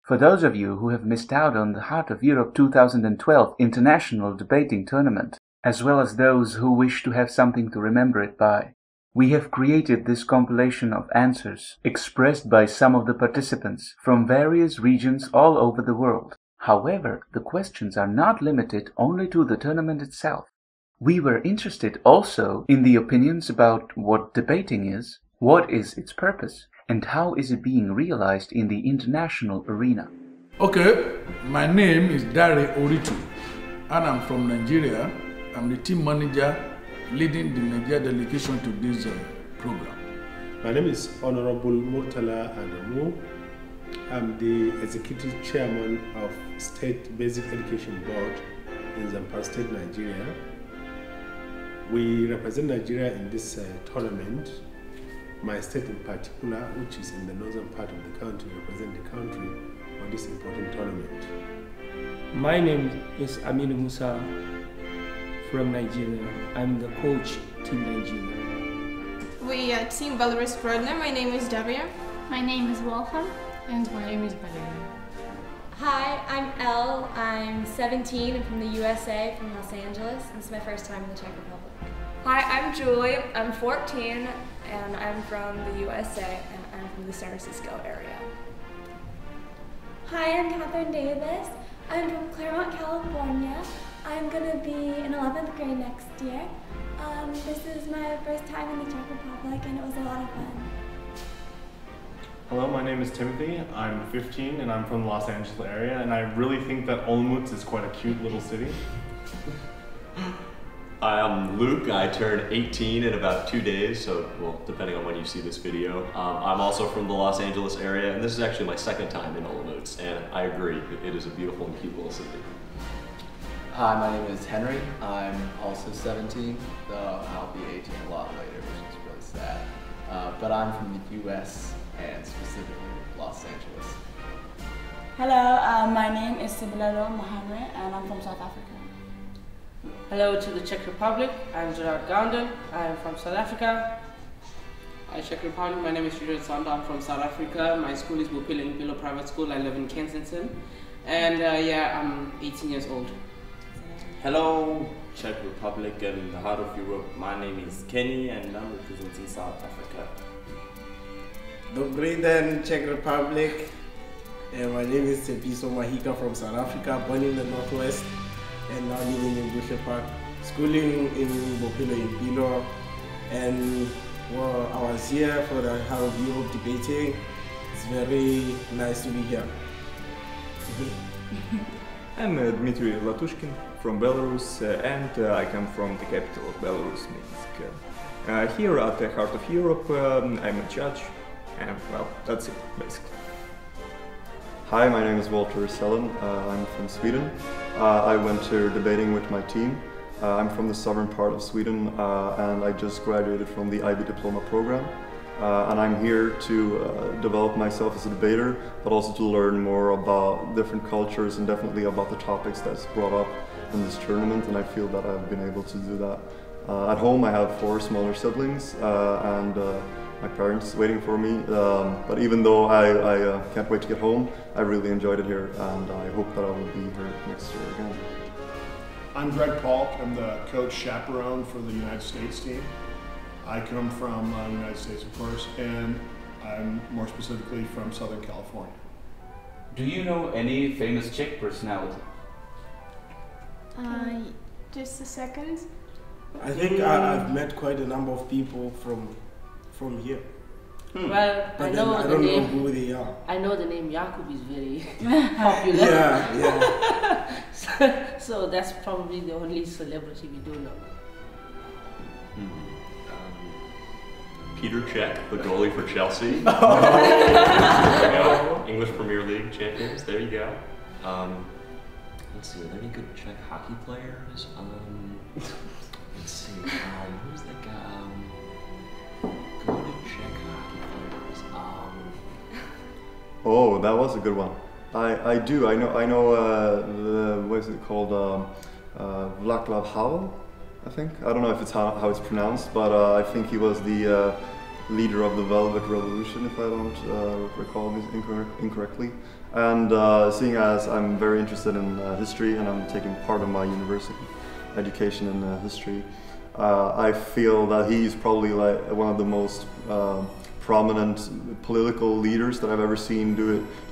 For those of you who have missed out on the Heart of Europe 2012 International Debating Tournament, as well as those who wish to have something to remember it by, we have created this compilation of answers expressed by some of the participants from various regions all over the world. However, the questions are not limited only to the tournament itself. We were interested also in the opinions about what debating is, what is its purpose, and how is it being realized in the international arena. Okay, my name is Dare Oritu, and I'm from Nigeria. I'm the team manager leading the Nigeria delegation to this program. My name is Honorable Murtala Adamu. I'm the executive chairman of State Basic Education Board in Zamfara State, Nigeria. We represent Nigeria in this tournament. My state in particular, which is in the northern part of the country, represent the country for this important tournament. My name is Aminu Musa from Nigeria. I'm the coach, Team Nigeria. We are Team Belarus Režný. My name is Daria. My name is Wolfram. And my name is Valeria. Hi, I'm Elle. I'm 17 and from the USA, from Los Angeles. This is my first time in the Czech Republic. Hi, I'm Julie. I'm 14 and I'm from the USA and I'm from the San Francisco area. Hi, I'm Catherine Davis. I'm from Claremont, California. I'm going to be in 11th grade next year. This is my first time in the Czech Republic and it was a lot of fun. Hello, my name is Timothy. I'm 15 and I'm from the Los Angeles area, and I really think that Olomouc is quite a cute little city. Hi, I'm Luke. I turned 18 in about 2 days, so, well, depending on when you see this video. I'm also from the Los Angeles area, and this is actually my second time in Olomouc, and I agree, it is a beautiful and cute little city. Hi, my name is Henry. I'm also 17, though I'll be 18 a lot later, which is really sad. But I'm from the US and specifically Los Angeles. Hello, my name is Sibilalo Mohammed and I'm from South Africa. Hello to the Czech Republic. I'm Gerard Gounden. I'm from South Africa. Hi, Czech Republic. My name is Richard Sanda. I'm from South Africa. My school is Bupilo Impilo Private School. I live in Kensington. And yeah, I'm 18 years old. Hello, Czech Republic and the heart of Europe. My name is Kenny and I'm representing South Africa. Dobrý den, Czech Republic. My name is Tepiso Mahika from South Africa, born in the Northwest and now living in Bushe Park, schooling in Bopilo Impilo, and well, I was here for the Heart of Europe debating. It's very nice to be here. I'm Dmitri Latushkin from Belarus and I come from the capital of Belarus, Minsk. Here at the Heart of Europe, I'm a judge. And well, that's it, basically. Hi, my name is Walter Sellen. I'm from Sweden. I went to debating with my team. I'm from the southern part of Sweden and I just graduated from the IB diploma program. And I'm here to develop myself as a debater, but also to learn more about different cultures and definitely about the topics that's brought up in this tournament, and I feel that I've been able to do that. At home I have 4 smaller siblings and my parents waiting for me, but even though I can't wait to get home, I really enjoyed it here and I hope that I will be here next year again. I'm Greg Paulk. I'm the coach chaperone for the United States team. I come from the United States, of course, and I'm more specifically from Southern California. Do you know any famous Czech personality? Just a second. I think I've met quite a number of people from here. Well, but I know I the don't name. know who they are. I know the name Jakub is very popular. Yeah. So that's probably the only celebrity we do know. Peter Cech, the goalie for Chelsea. English Premier League champions, there you go. Let's see, are there any good Czech hockey players? Let's see, who's the guy? Good Czech hockey players. Oh, that was a good one. I know what is it called? Václav Havel, I think. I don't know if it's how it's pronounced, but I think he was the leader of the Velvet Revolution, if I don't recall this incorrectly. And seeing as I'm very interested in history and I'm taking part of my university education in history, I feel that he's probably like one of the most prominent political leaders that I've ever seen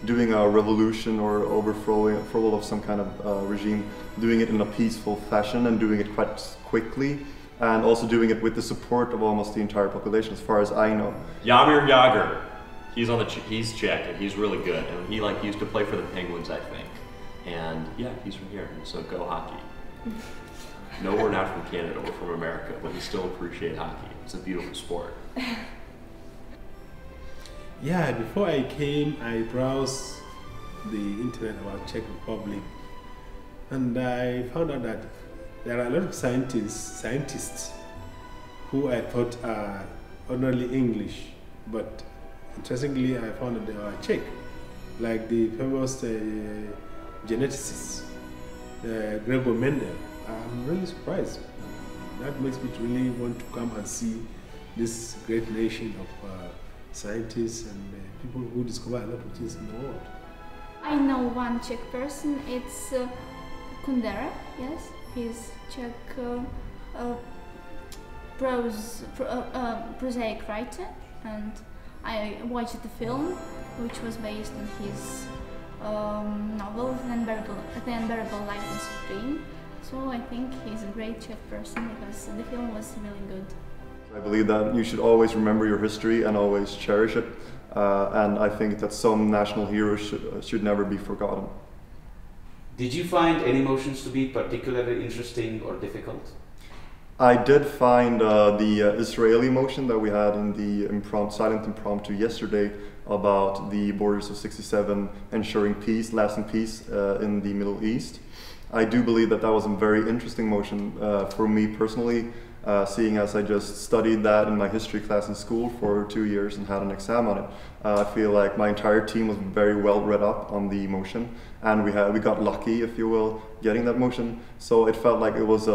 doing a revolution or overthrow of some kind of regime, doing it in a peaceful fashion and doing it quite quickly, and also doing it with the support of almost the entire population, as far as I know. Jaromir Jagr, he's Czech and he's really good, and he used to play for the Penguins, I think. And yeah, he's from here, so go hockey. No, we're not from Canada, we're from America, but we still appreciate hockey. It's a beautiful sport. Yeah, before I came, I browsed the internet about Czech Republic, and I found out that there are a lot of scientists who I thought are only English, but interestingly, I found that they are Czech, like the famous geneticist Gregor Mendel. I'm really surprised. That makes me really want to come and see this great nation of scientists and people who discover a lot of things in the world. I know one Czech person, it's Kundera, yes? He's Czech prosaic writer, and I watched the film, which was based on his novel, The Unbearable Life on Screen. So I think he's a great Czech person because the film was really good. I believe that you should always remember your history and always cherish it, and I think that some national heroes should never be forgotten. Did you find any motions to be particularly interesting or difficult? I did find the Israeli motion that we had in the silent impromptu yesterday about the borders of '67 ensuring peace, lasting peace in the Middle East. I do believe that that was a very interesting motion for me personally, seeing as I just studied that in my history class in school for 2 years and had an exam on it. I feel like my entire team was very well read up on the motion, and we got lucky, if you will, getting that motion. So it felt like it was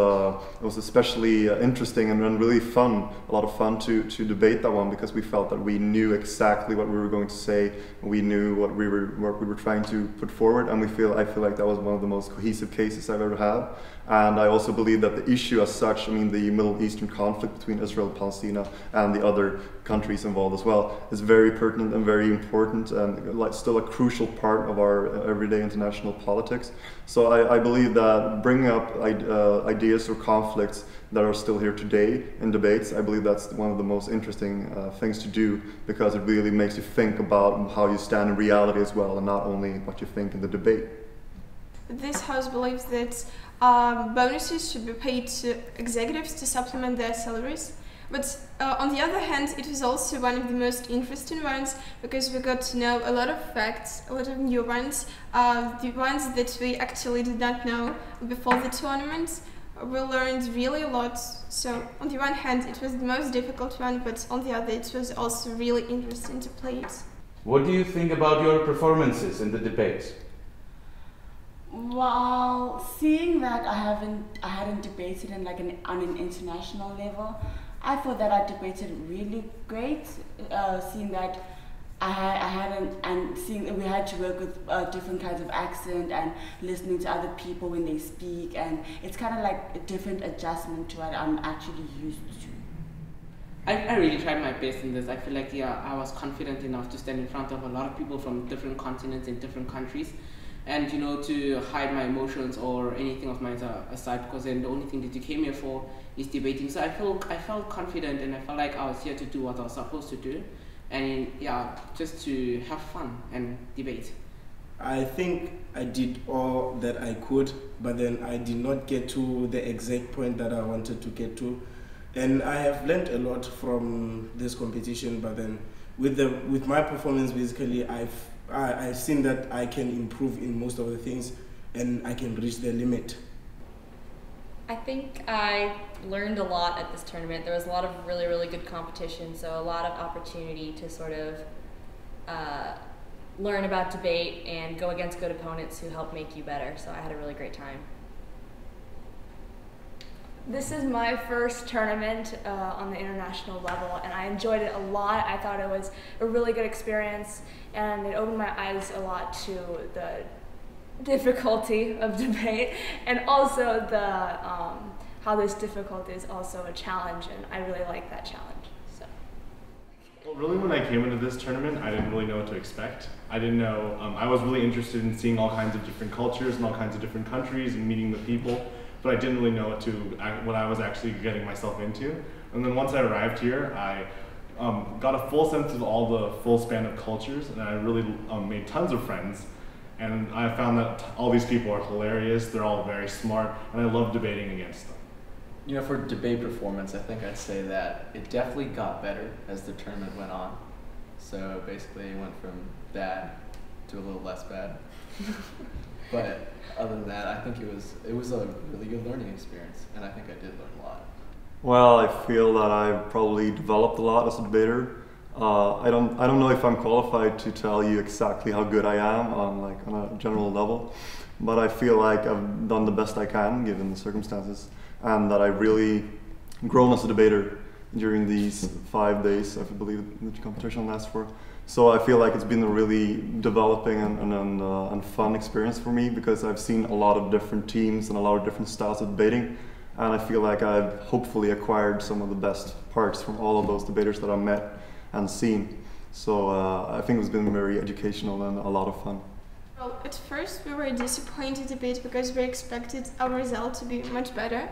especially interesting and really fun, a lot of fun to debate that one, because we felt that we knew exactly what we were going to say, we knew what we were trying to put forward, and I feel like that was one of the most cohesive cases I've ever had. And I also believe that the issue as such, I mean the Middle Eastern conflict between Israel and Palestine and the other countries involved as well, is very pertinent and very important, and still a crucial part of our everyday international politics. So I believe that bringing up ideas or conflicts that are still here today in debates, I believe that's one of the most interesting things to do, because it really makes you think about how you stand in reality as well, and not only what you think in the debate. This house believes that bonuses should be paid to executives to supplement their salaries. But on the other hand, it was also one of the most interesting ones, because we got to know a lot of facts, a lot of new ones, the ones that we actually did not know before the tournament. We learned really a lot. So on the one hand, it was the most difficult one, but on the other, it was also really interesting to play it. What do you think about your performances in the debates? Well, seeing that I hadn't debated on an international level, I thought that I debated really great. Seeing that seeing that we had to work with different kinds of accent and listening to other people when they speak, and it's kind of like a different adjustment to what I'm actually used to. I really tried my best in this. I feel like I was confident enough to stand in front of a lot of people from different continents and different countries. And to hide my emotions or anything of mine aside, because then the only thing that you came here for is debating. So I felt confident, and I felt like I was here to do what I was supposed to do, and just to have fun and debate. I think I did all that I could, but then I did not get to the exact point that I wanted to get to, and I have learned a lot from this competition. But then with my performance, basically I've seen that I can improve in most of the things, and I can reach the limit. I think I learned a lot at this tournament. There was a lot of really, really good competition, so a lot of opportunity to sort of learn about debate and go against good opponents who help make you better. So I had a really great time. This is my first tournament on the international level, and I enjoyed it a lot. I thought it was a really good experience, and it opened my eyes a lot to the difficulty of debate, and also the how this difficulty is also a challenge, and I really like that challenge. So. Well, really, when I came into this tournament, I didn't really know what to expect. I didn't know. I was really interested in seeing all kinds of different cultures and all kinds of different countries and meeting the people, but I didn't really know what I was actually getting myself into. And then once I arrived here, I got a full sense of all the full span of cultures, and I really made tons of friends. And I found that all these people are hilarious, they're all very smart, and I love debating against them. You know, for debate performance, I think I'd say that it definitely got better as the tournament went on. So basically it went from bad to a little less bad. But other than that, I think it was a really good learning experience, and I think I did learn a lot. Well, I feel that I've probably developed a lot as a debater. I don't know if I'm qualified to tell you exactly how good I am on a general level, but I feel like I've done the best I can given the circumstances, and that I've really grown as a debater during these 5 days, I believe the competition lasts for. So I feel like it's been a really developing and fun experience for me, because I've seen a lot of different teams and a lot of different styles of debating, and I feel like I've hopefully acquired some of the best parts from all of those debaters that I've met and seen. So I think it's been very educational and a lot of fun. Well, at first we were disappointed a bit because we expected our result to be much better.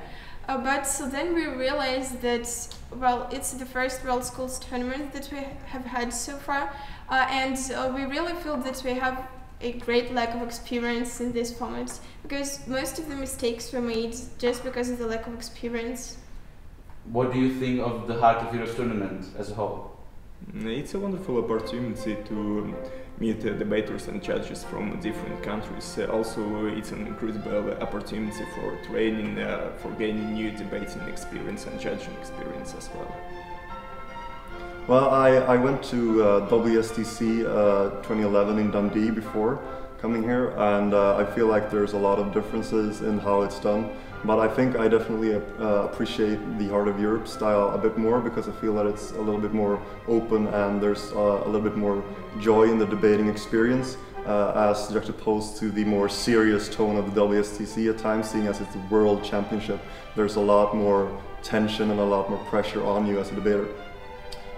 But so then we realized that, well, it's the first World Schools tournament that we have had so far, and we really feel that we have a great lack of experience in this format, because most of the mistakes were made just because of the lack of experience. What do you think of the Heart of Europe tournament as a whole? It's a wonderful opportunity to meet debaters and judges from different countries. Also, it's an incredible opportunity for training, for gaining new debating experience and judging experience as well. Well, I went to WSTC 2011 in Dundee before coming here, and I feel like there's a lot of differences in how it's done. But I think I definitely appreciate the Heart of Europe style a bit more, because I feel that it's a little bit more open and there's a little bit more joy in the debating experience, as juxtaposed to the more serious tone of the WSTC at times, seeing as it's a world championship. There's a lot more tension and a lot more pressure on you as a debater.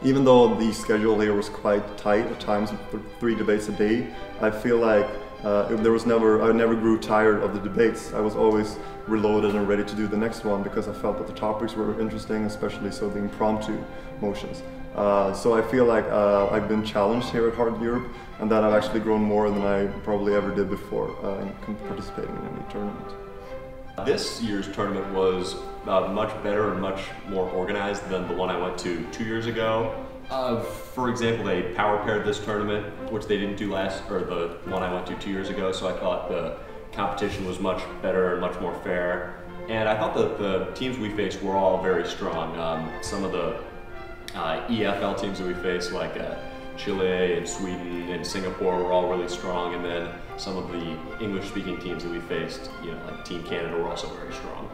Even though the schedule here was quite tight at times, 3 debates a day, I feel like I never grew tired of the debates. I was always reloaded and ready to do the next one, because I felt that the topics were interesting, especially so the impromptu motions. So I feel like I've been challenged here at Heart of Europe, and that I've actually grown more than I probably ever did before in participating in any tournament. This year's tournament was much better and much more organized than the one I went to 2 years ago. For example, they power paired this tournament, which they didn't do the one I went to 2 years ago, so I thought the competition was much better and much more fair. And I thought that the teams we faced were all very strong. Some of the EFL teams that we faced, like Chile and Sweden and Singapore, were all really strong, and then some of the English-speaking teams that we faced, like Team Canada, were also very strong.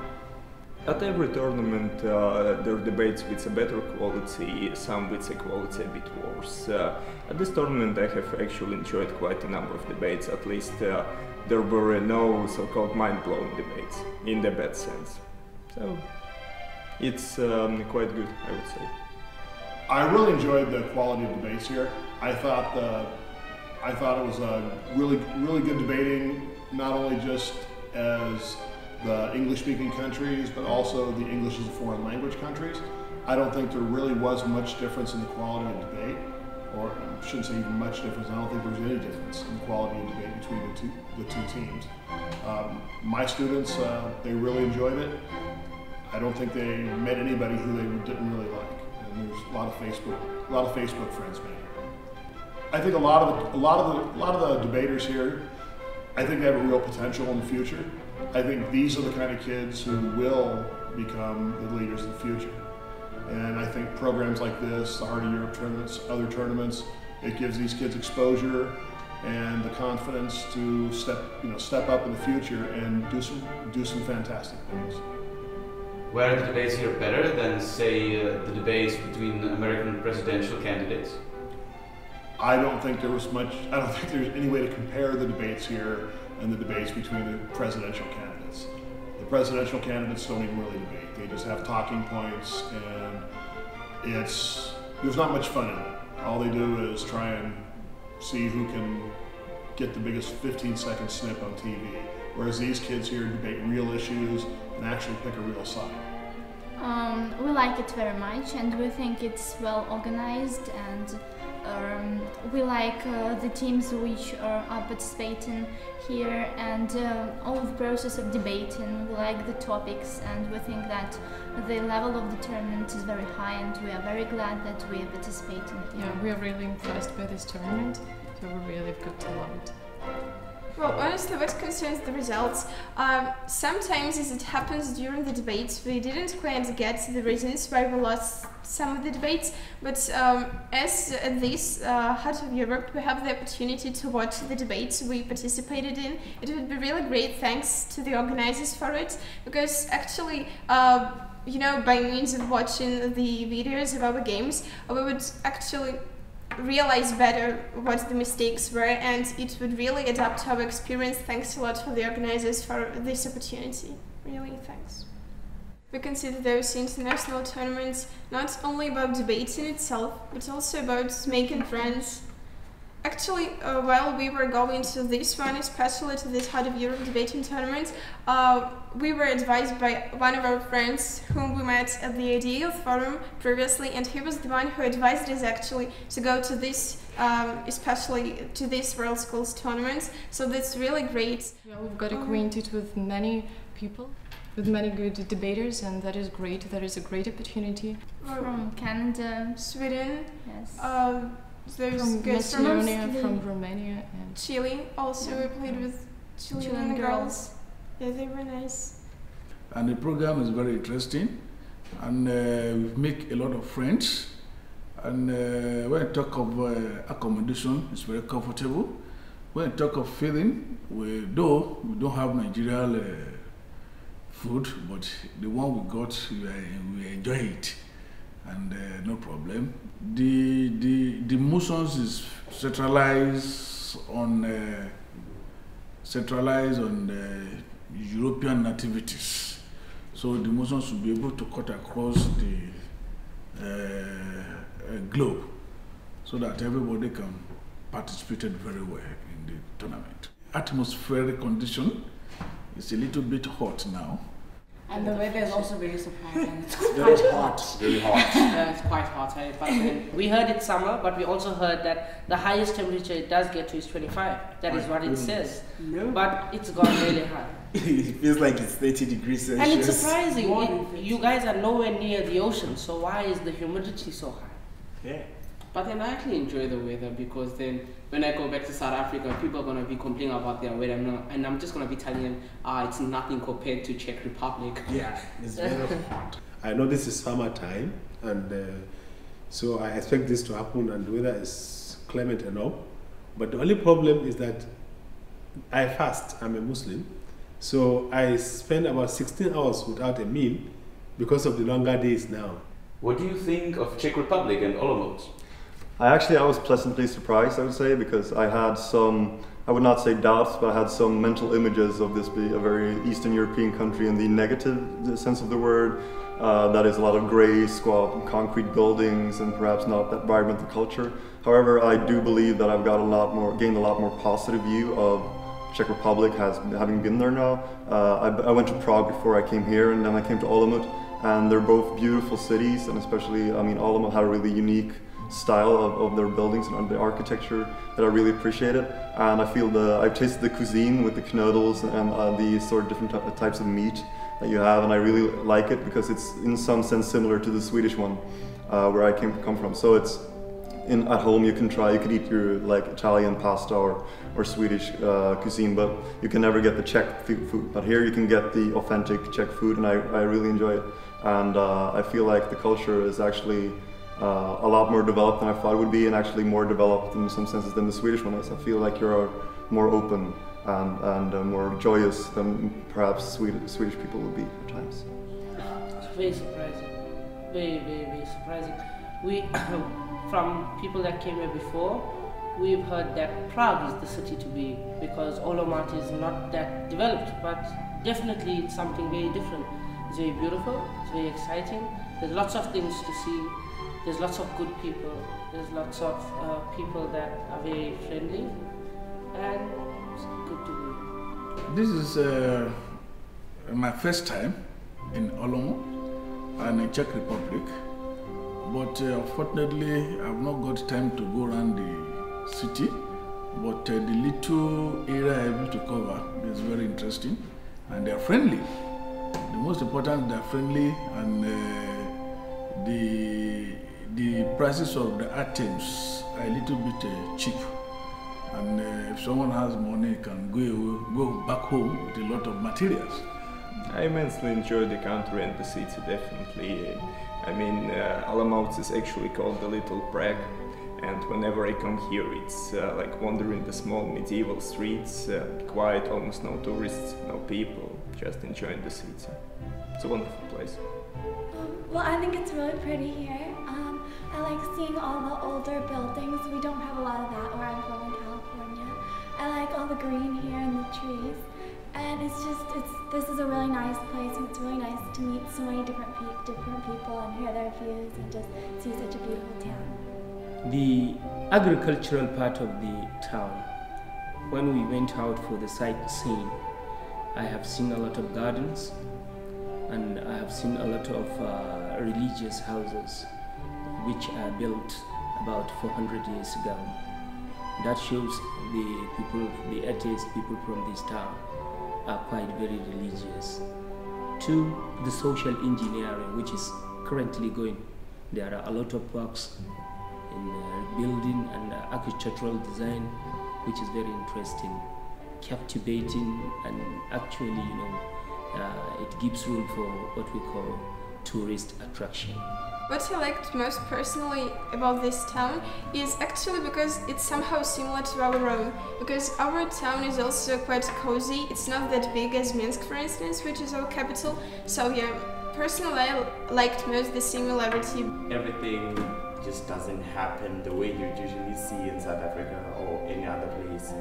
At every tournament there are debates with a better quality, some with a quality a bit worse. At this tournament I have actually enjoyed quite a number of debates, at least there were no so-called mind-blowing debates, in the bad sense. So it's quite good, I would say. I really enjoyed the quality of debates here. I thought it was a really good debating, not only just as the English-speaking countries, but also the English as a foreign language countries. I don't think there really was much difference in the quality of debate, or I shouldn't say even much difference. I don't think there was any difference in the quality of debate between the two teams. My students, they really enjoyed it. I don't think they met anybody who they didn't really like, and there's a lot of Facebook friends made here. I think a lot of the debaters here, I think they have a real potential in the future. I think these are the kind of kids who will become the leaders of the future. And I think programs like this, the Heart of Europe tournaments, other tournaments, it gives these kids exposure and the confidence to step up in the future and do some fantastic things. Were the debates here better than, say, the debates between American presidential candidates? I don't think there's any way to compare the debates here and the debates between the presidential candidates. The presidential candidates don't even really debate. They just have talking points, and there's not much fun in it. All they do is try and see who can get the biggest 15-second snip on TV. Whereas these kids here debate real issues and actually pick a real side. We like it very much, and we think it's well organized, and we like the teams which are participating here, and all the process of debating. We like the topics, and we think that the level of the tournament is very high, and we are very glad that we are participating here. Yeah, we are really impressed by this tournament, so we really got to love it. Well, honestly, what concerns the results, sometimes as it happens during the debates, we didn't quite get the reasons why we lost some of the debates, but as this Heart of Europe, we have the opportunity to watch the debates we participated in. It would be really great, thanks to the organizers for it, because actually, you know, by means of watching the videos of our games, we would actually realize better what the mistakes were, and it would really adapt to our experience. Thanks a lot for the organizers for this opportunity. Really, thanks. We consider those international tournaments not only about debating itself, but also about making friends. Actually, while we were going to this one, especially to this Heart of Europe debating tournament, we were advised by one of our friends whom we met at the ADL forum previously, and he was the one who advised us actually to go to this, especially to this World Schools tournament. So that's really great. Well, we've got acquainted with many people, with many good debaters, and that is great. That is a great opportunity. From Canada, Sweden, yes. There's from guys Macedonia, from Romania, and Chile. Also, we played with Chilean girls. Yeah, they were nice. And the program is very interesting, and we make a lot of friends. And when I talk of accommodation, it's very comfortable. When I talk of feeling, though we don't have Nigerian food, but the one we got, we enjoy it. And no problem. The Musons is centralized on European nativities, so the Musons should be able to cut across the globe, so that everybody can participate very well in the tournament. Atmospheric condition is a little bit hot now. And the weather is also very surprising. It's quite hot. Very hot. Yeah, it's quite hot. We heard it's summer, but we also heard that the highest temperature it does get to is 25. That is what it says. No. But it's gone really high. It feels like it's 30 degrees Celsius. And it's surprising. You guys are nowhere near the ocean, so why is the humidity so high? Yeah. But then I actually enjoy the weather, because then when I go back to South Africa, people are going to be complaining about their weather, and I'm just going to be telling them, it's nothing compared to Czech Republic. Yeah, it's very hot. I know this is summertime, and so I expect this to happen, and the weather is clement enough. But the only problem is that I fast. I'm a Muslim, so I spend about 16 hours without a meal because of the longer days now. What do you think of Czech Republic and Olomouc? I was pleasantly surprised, I would say, because I had some, I would not say doubts, but I had some mental images of this being a very Eastern European country in the negative sense of the word. That is a lot of gray, squat, concrete buildings, and perhaps not that vibrant the culture. However, I do believe that I've got gained a lot more positive view of Czech Republic having been there now. I went to Prague before I came here, and then I came to Olomouc, and they're both beautiful cities, and especially, I mean, Olomouc had a really unique style of their buildings and the architecture that I really appreciated. And I feel I've tasted the cuisine with the knödels and the sort of different types of meat that you have, and I really like it because it's in some sense similar to the Swedish one where I come from. So it's at home you could eat your like Italian pasta or Swedish cuisine, but you can never get the Czech food. But here you can get the authentic Czech food, and I really enjoy it. And I feel like the culture is actually a lot more developed than I thought it would be, and actually more developed in some senses than the Swedish one is. I feel like you're more open and more joyous than perhaps Swedish people would be at times. very surprising. Very, very, very surprising. We, from people that came here before, we've heard that Prague is the city to be because Olomouc is not that developed, but definitely it's something very different. It's very beautiful, it's very exciting. There's lots of things to see. There's lots of good people. There's lots of people that are very friendly, and it's good to be. This is my first time in Olomouc and in Czech Republic, but unfortunately I've not got time to go around the city, but the little area I'm able to cover is very interesting, and they're friendly. The most important, they're friendly, and the prices of the items are a little bit cheap. And if someone has money, can go back home with a lot of materials. I immensely enjoy the country and the city, definitely. I mean, Olomouc is actually called the Little Prague, and whenever I come here, it's like wandering the small medieval streets, quiet, almost no tourists, no people, just enjoying the city. It's a wonderful place. Well, I think it's really pretty here. I like seeing all the older buildings. We don't have a lot of that where I'm from in California. I like all the green here and the trees. And this is a really nice place, and it's really nice to meet so many different people and hear their views and just see such a beautiful town. The agricultural part of the town, when we went out for the sightseeing, I have seen a lot of gardens, and I have seen a lot of religious houses which are built about 400 years ago. That shows the people, the atheist people from this town are quite very religious. To the social engineering which is currently going. There are a lot of works in building and architectural design which is very interesting, captivating, and actually, it gives room for what we call tourist attraction. What I liked most personally about this town is actually because it's somehow similar to our own, because our town is also quite cozy. It's not that big as Minsk, for instance, which is our capital. So yeah, personally I liked most the similarity. Everything just doesn't happen the way you usually see in South Africa or any other place.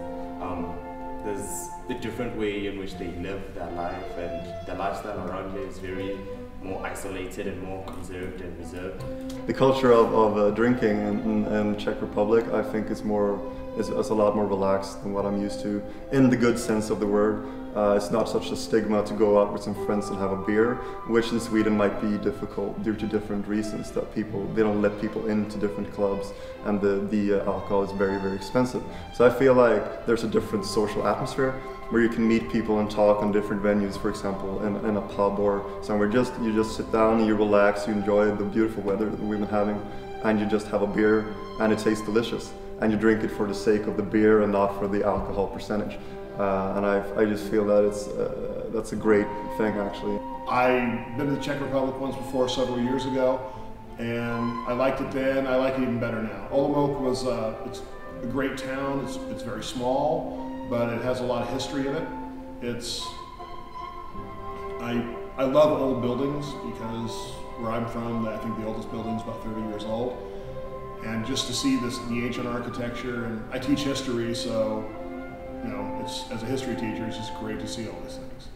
There's a different way in which they live their life, and the lifestyle around here is very more isolated and more conserved and reserved. The culture of drinking in Czech Republic, I think, is a lot more relaxed than what I'm used to, in the good sense of the word. It's not such a stigma to go out with some friends and have a beer, which in Sweden might be difficult due to different reasons, that they don't let people into different clubs, and the alcohol is very, very expensive. So I feel like there's a different social atmosphere where you can meet people and talk on different venues, for example, in a pub or somewhere. You just sit down and you relax, you enjoy the beautiful weather that we've been having, and you just have a beer, and it tastes delicious. And you drink it for the sake of the beer and not for the alcohol percentage. And I just feel that that's a great thing, actually. I've been to the Czech Republic once before, several years ago, and I liked it then. I like it even better now. Olomouc was it's a great town. It's very small, but it has a lot of history in it. I love old buildings because where I'm from, I think the oldest building is about 30 years old, and just to see the ancient architecture. And I teach history, so. As a history teacher, it's just great to see all these things.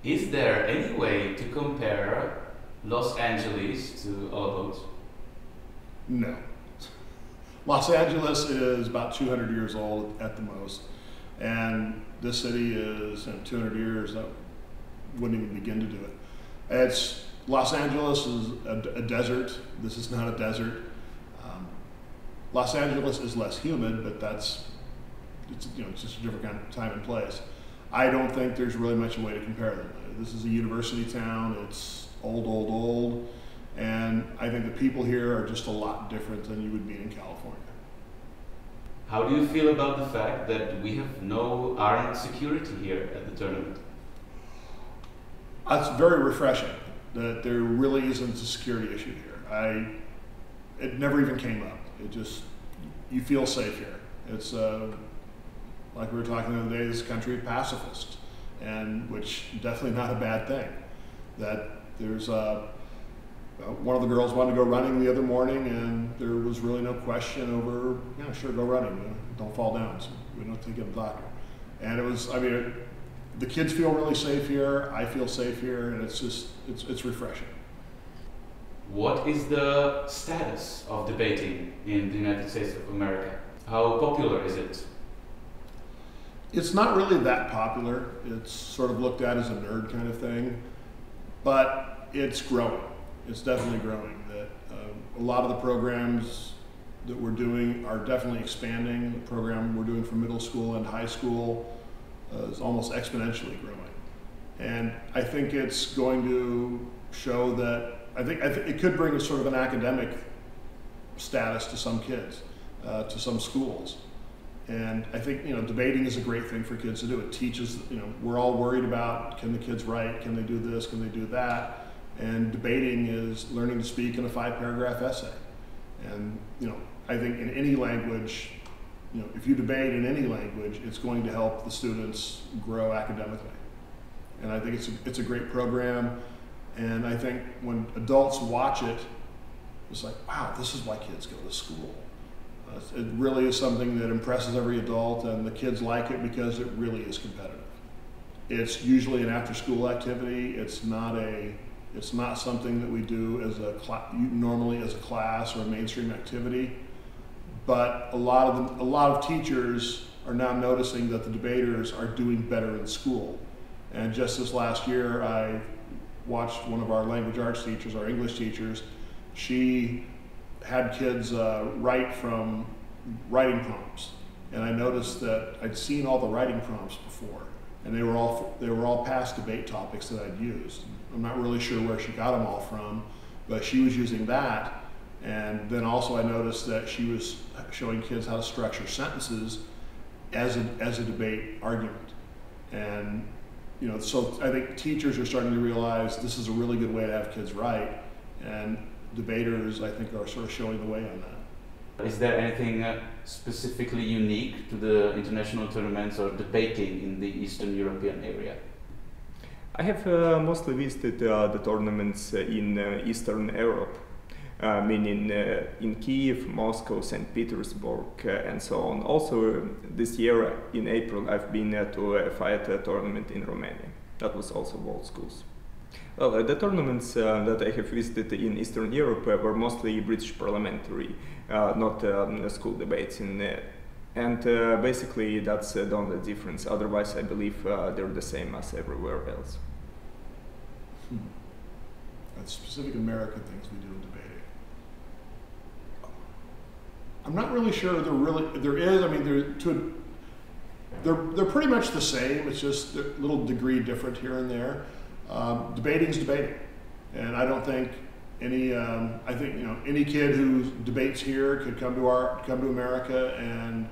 Is there any way to compare Los Angeles to Olomouc? No. Los Angeles is about 200 years old at the most, and this city is in 200 years, that wouldn't even begin to do it. Los Angeles is a desert. This is not a desert. Los Angeles is less humid, but it's just a different kind of time and place. I don't think there's really much a way to compare them. This is a university town. It's old, and I think the people here are just a lot different than you would meet in California. How do you feel about the fact that we have no armed security here at the tournament? It's very refreshing that there really isn't a security issue here. It never even came up. You feel safe here. It's like we were talking the other day, this country is pacifist, and which definitely not a bad thing. That There's one of the girls wanted to go running the other morning, and there was really no question over, yeah, sure, go running, you know, don't fall down, so we don't take it to the doctor. And it was, I mean, the kids feel really safe here, I feel safe here, and it's just, it's refreshing. What is the status of debating in the United States of America? How popular is it? It's not really that popular. It's sort of looked at as a nerd kind of thing, but it's growing. It's definitely growing. That a lot of the programs that we're doing are definitely expanding. The program we're doing for middle school and high school is almost exponentially growing. And I think it's going to show that, I think it could bring a sort of an academic status to some kids, to some schools. And I think, you know, debating is a great thing for kids to do. It teaches, you know, we're all worried about, can the kids write, can they do this, can they do that? And debating is learning to speak in a 5-paragraph essay. And, you know, I think in any language, you know, if you debate in any language, it's going to help the students grow academically. And I think it's a great program. And I think when adults watch it, it's like, wow, this is why kids go to school. It really is something that impresses every adult, and the kids like it because it really is competitive. It's usually an after-school activity. It's not something that we do as normally as a class or a mainstream activity. But a lot of teachers are now noticing that the debaters are doing better in school. And just this last year, I watched one of our language arts teachers, our English teachers. She had kids write from writing prompts, and I noticed that I'd seen all the writing prompts before, and they were all past debate topics that I'd used. I'm not really sure where she got them all from, but she was using that. And then also I noticed that she was showing kids how to structure sentences as a debate argument. And you know, so I think teachers are starting to realize this is a really good way to have kids write, and debaters, I think, are sort of showing the way on that. Is there anything specifically unique to the international tournaments or debating in the Eastern European area? I have mostly visited the tournaments in Eastern Europe, meaning in Kiev, Moscow, St. Petersburg, and so on. Also, this year in April, I've been to a fight tournament in Romania. That was also World Schools. Well, the tournaments that I have visited in Eastern Europe were mostly British parliamentary, not school debates. And basically that's the only difference. Otherwise, I believe they're the same as everywhere else. That's specific American things we do in debating. I'm not really sure there is. I mean, they're pretty much the same. It's just a little degree different here and there. Debating's debating, and I don't think any. I think, you know, any kid who debates here could come to America and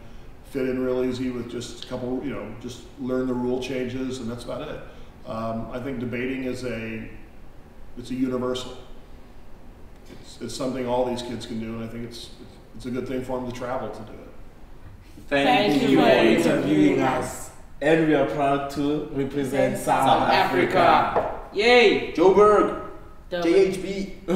fit in real easy with just a couple. You know, just learn the rule changes, and that's about it. I think debating is it's a universal. It's something all these kids can do, and I think it's a good thing for them to travel to do it. Thank you for interviewing us. And we are proud to represent South Africa. Yay! Joburg! JHB!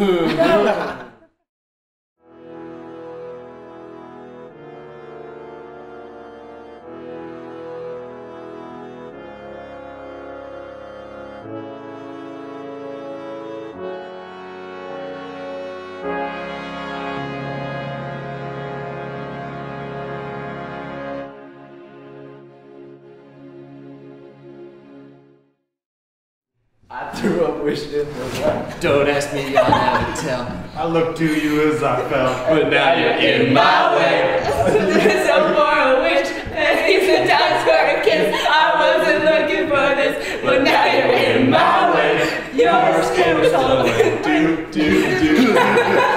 I threw up wishing it was right. Don't ask me, I'll never tell. I looked to you as I fell, but now you're in my way. There's so far a wish, and these are times for a kiss. I wasn't looking for this, but now you're in my way. Your skin was all do.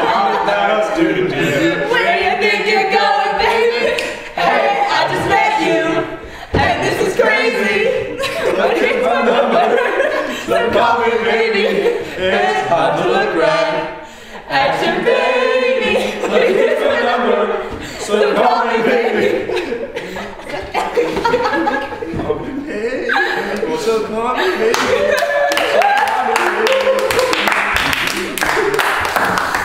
All that do. Where you think you're going, baby? Hey, I just met you, and this is crazy. But here's my number. So call me baby, it's hard to look right at your baby. But here's my number, so call me baby. So call me baby.